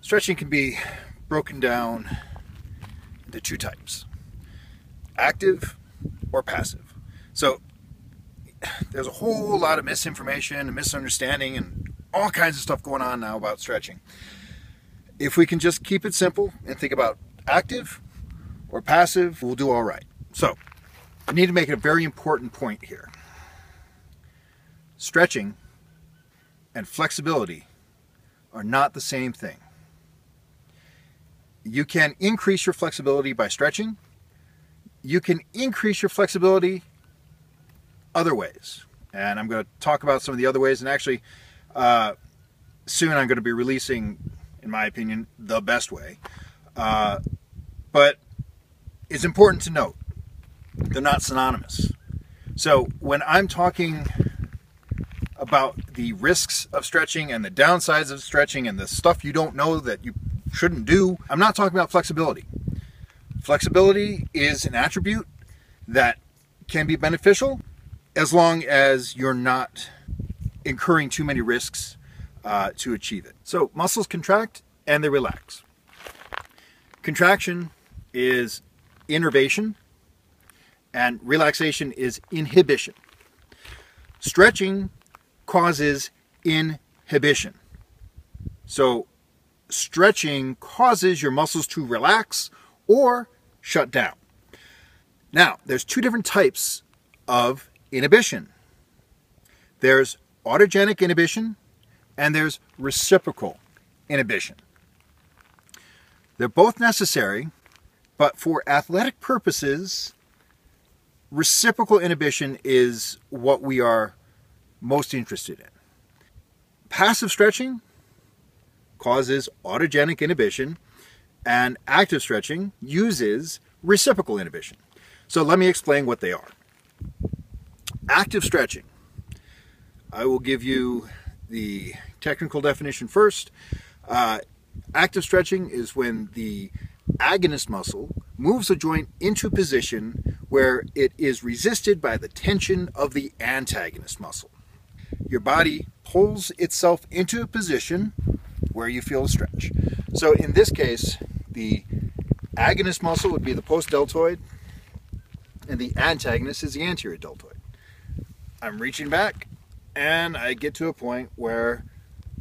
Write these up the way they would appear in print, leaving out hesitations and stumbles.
Stretching can be broken down into two types: active or passive. So there's a whole lot of misinformation and misunderstanding and all kinds of stuff going on now about stretching. If we can just keep it simple and think about active or passive, we'll do all right. So I need to make a very important point here. Stretching and flexibility are not the same thing. You can increase your flexibility by stretching. You can increase your flexibility other ways. And I'm going to talk about some of the other ways. And actually, soon I'm going to be releasing, in my opinion, the best way. But it's important to note, they're not synonymous. So when I'm talking about the risks of stretching and the downsides of stretching and the stuff you don't know that you shouldn't do, I'm not talking about flexibility. Flexibility is an attribute that can be beneficial as long as you're not incurring too many risks to achieve it. So muscles contract and they relax. Contraction is innervation and relaxation is inhibition. Stretching causes inhibition. So stretching causes your muscles to relax or shut down. Now, there's two different types of inhibition. There's autogenic inhibition and there's reciprocal inhibition. They're both necessary, but for athletic purposes, reciprocal inhibition is what we are most interested in. Passive stretching causes autogenic inhibition, and active stretching uses reciprocal inhibition. So let me explain what they are. Active stretching. I will give you the technical definition first. Active stretching is when the agonist muscle moves a joint into a position where it is resisted by the tension of the antagonist muscle. Your body pulls itself into a position where you feel a stretch. So in this case, the agonist muscle would be the postdeltoid, and the antagonist is the anterior deltoid. I'm reaching back, and I get to a point where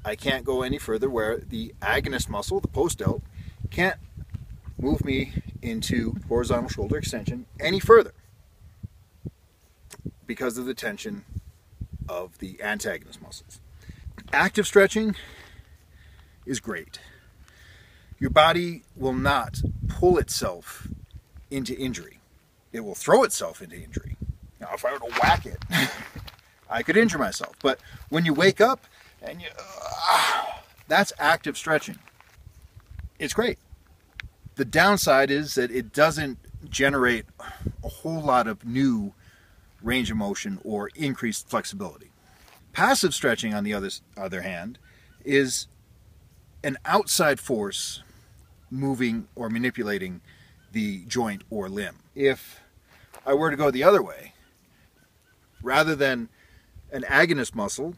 I can't go any further, where the agonist muscle, the postdelt, can't move me into horizontal shoulder extension any further because of the tension of the antagonist muscles. Active stretching is great. Your body will not pull itself into injury. It will throw itself into injury. Now, if I were to whack it, I could injure myself. But when you wake up and that's active stretching. It's great. The downside is that it doesn't generate a whole lot of new range of motion or increased flexibility. Passive stretching, on the other hand, is an outside force moving or manipulating the joint or limb. If I were to go the other way, rather than an agonist muscle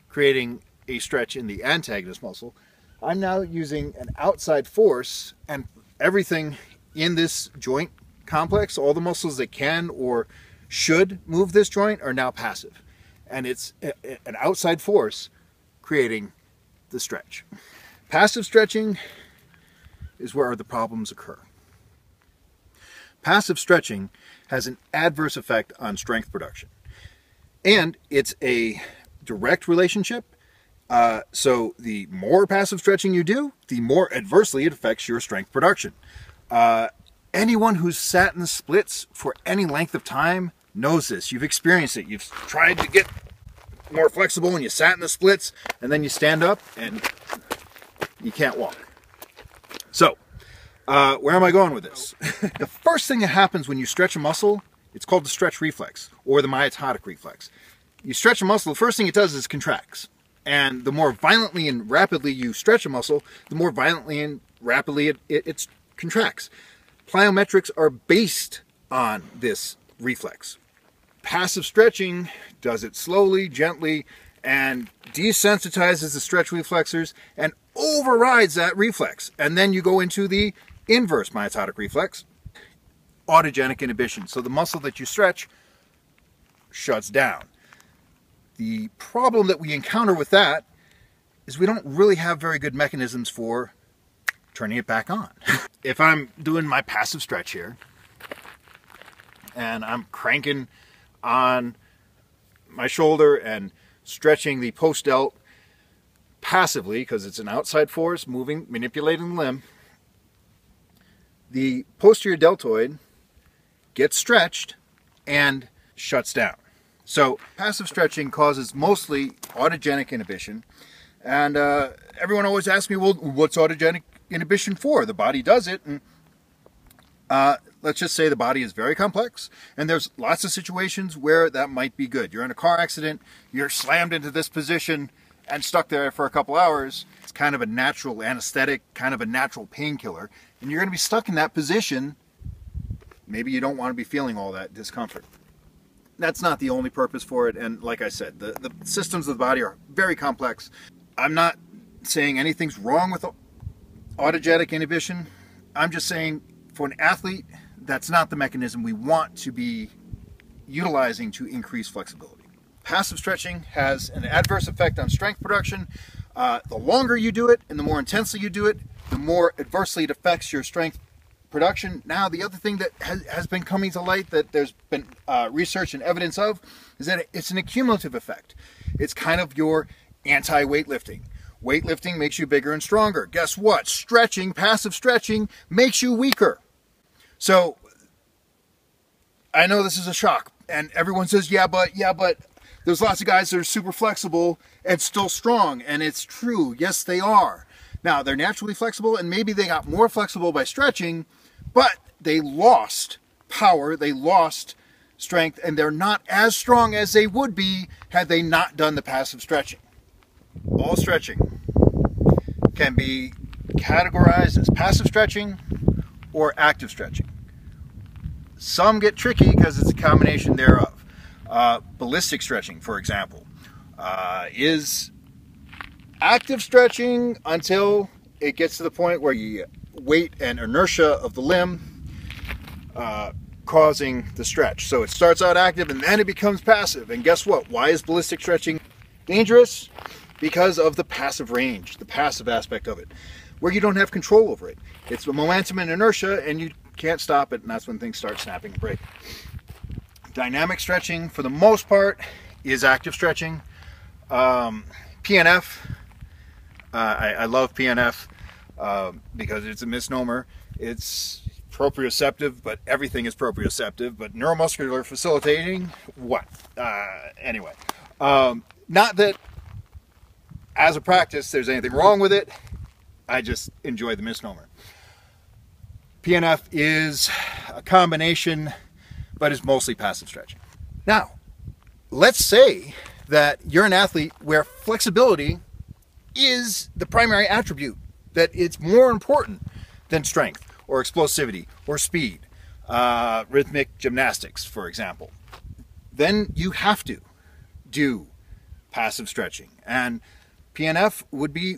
creating a stretch in the antagonist muscle, I'm now using an outside force, and everything in this joint complex, all the muscles that can or should move this joint, are now passive. And it's an outside force creating the stretch. Passive stretching is where the problems occur. Passive stretching has an adverse effect on strength production. And it's a direct relationship. So the more passive stretching you do, the more adversely it affects your strength production. Anyone who's sat in the splits for any length of time knows this. You've experienced it. You've tried to get more flexible and you sat in the splits, and then you stand up and you can't walk. So, where am I going with this? The first thing that happens when you stretch a muscle, it's called the stretch reflex or the myototic reflex. You stretch a muscle, the first thing it does is contracts. And the more violently and rapidly you stretch a muscle, the more violently and rapidly it contracts. Plyometrics are based on this reflex. Passive stretching does it slowly, gently, and desensitizes the stretch reflexors and overrides that reflex. And then you go into the inverse myototic reflex, autogenic inhibition. So the muscle that you stretch shuts down. The problem that we encounter with that is we don't really have very good mechanisms for turning it back on. If I'm doing my passive stretch here and I'm cranking on my shoulder and stretching the post-delt passively, because it's an outside force moving, manipulating the limb, the posterior deltoid gets stretched and shuts down. So passive stretching causes mostly autogenic inhibition. And everyone always asks me, well, what's autogenic inhibition for? The body does it. And let's just say the body is very complex. And there's lots of situations where that might be good. You're in a car accident, you're slammed into this position and stuck there for a couple hours. It's kind of a natural anesthetic, kind of a natural painkiller. And you're going to be stuck in that position. Maybe you don't want to be feeling all that discomfort. That's not the only purpose for it. And like I said, the systems of the body are very complex. I'm not saying anything's wrong with autogenic inhibition. I'm just saying for an athlete, that's not the mechanism we want to be utilizing to increase flexibility. Passive stretching has an adverse effect on strength production. The longer you do it and the more intensely you do it, the more adversely it affects your strength production. Now, the other thing that has been coming to light that there's been research and evidence of is that it's an accumulative effect. It's kind of your anti-weightlifting. Weightlifting makes you bigger and stronger. Guess what? Stretching, passive stretching, makes you weaker. So, I know this is a shock, and everyone says, yeah, but there's lots of guys that are super flexible and still strong, and it's true. Yes, they are. Now, they're naturally flexible, and maybe they got more flexible by stretching, but they lost power, they lost strength, and they're not as strong as they would be had they not done the passive stretching. All stretching can be categorized as passive stretching or active stretching. Some get tricky because it's a combination thereof. Ballistic stretching, for example, is active stretching until it gets to the point where you weight and inertia of the limb causing the stretch. So it starts out active and then it becomes passive. And guess what? Why is ballistic stretching dangerous? Because of the passive range, the passive aspect of it, where you don't have control over it. It's the momentum and inertia and you can't stop it, and that's when things start snapping and breaking. Dynamic stretching, for the most part, is active stretching. PNF, I love PNF because it's a misnomer. It's proprioceptive, but everything is proprioceptive. But neuromuscular facilitating, what? Anyway, not that as a practice there's anything wrong with it. I just enjoy the misnomer. PNF is a combination, but it's mostly passive stretching. Now, let's say that you're an athlete where flexibility is the primary attribute, that it's more important than strength or explosivity or speed, rhythmic gymnastics, for example. Then you have to do passive stretching. And PNF would be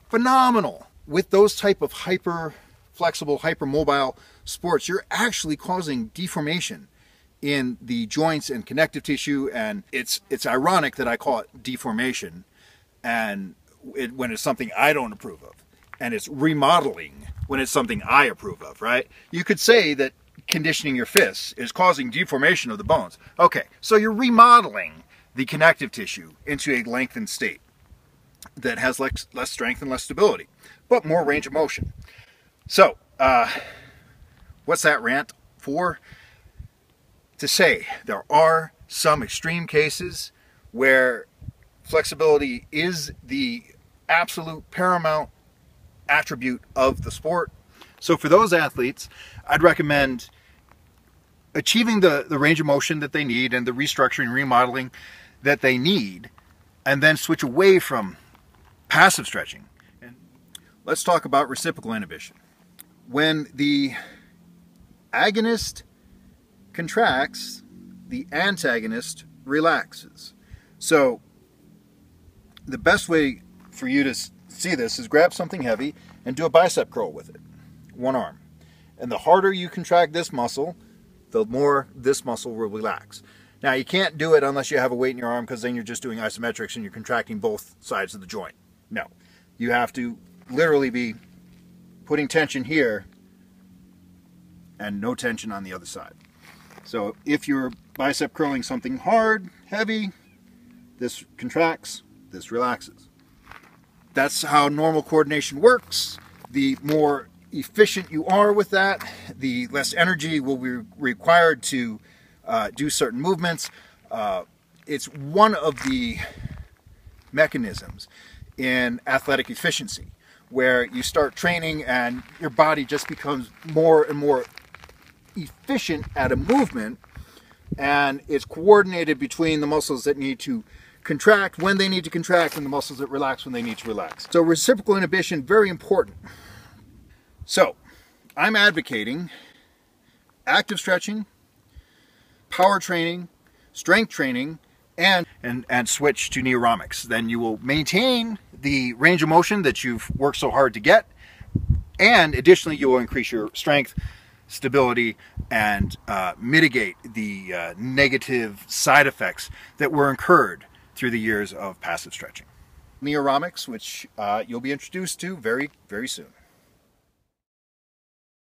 phenomenal with those type of hyper-flexible, hyper-mobile sports. You're actually causing deformation in the joints and connective tissue, and it's ironic that I call it deformation and when it's something I don't approve of, and it's remodeling when it's something I approve of, right? You could say that conditioning your fists is causing deformation of the bones. Okay, so you're remodeling the connective tissue into a lengthened state that has less strength and less stability, but more range of motion. So, what's that rant for? To say there are some extreme cases where flexibility is the absolute paramount attribute of the sport. So for those athletes, I'd recommend achieving the range of motion that they need and the restructuring, remodeling that they need, and then switch away from passive stretching. And let's talk about reciprocal inhibition. When the agonist contracts, the antagonist relaxes. So the best way for you to see this, is grab something heavy and do a bicep curl with it, one arm. And the harder you contract this muscle, the more this muscle will relax. Now, you can't do it unless you have a weight in your arm, because then you're just doing isometrics and you're contracting both sides of the joint. No, you have to literally be putting tension here and no tension on the other side. So if you're bicep curling something hard, heavy, this contracts, this relaxes. That's how normal coordination works. The more efficient you are with that, the less energy will be required to do certain movements. It's one of the mechanisms in athletic efficiency, where you start training and your body just becomes more and more efficient at a movement, and it's coordinated between the muscles that need to contract when they need to contract and the muscles that relax when they need to relax. So reciprocal inhibition, very important. So I'm advocating active stretching, power training, strength training, and switch to Neoromics. Then you will maintain the range of motion that you've worked so hard to get, and additionally you will increase your strength, stability, and mitigate the negative side effects that were incurred through the years of passive stretching. Neoromics, which you'll be introduced to very, very soon.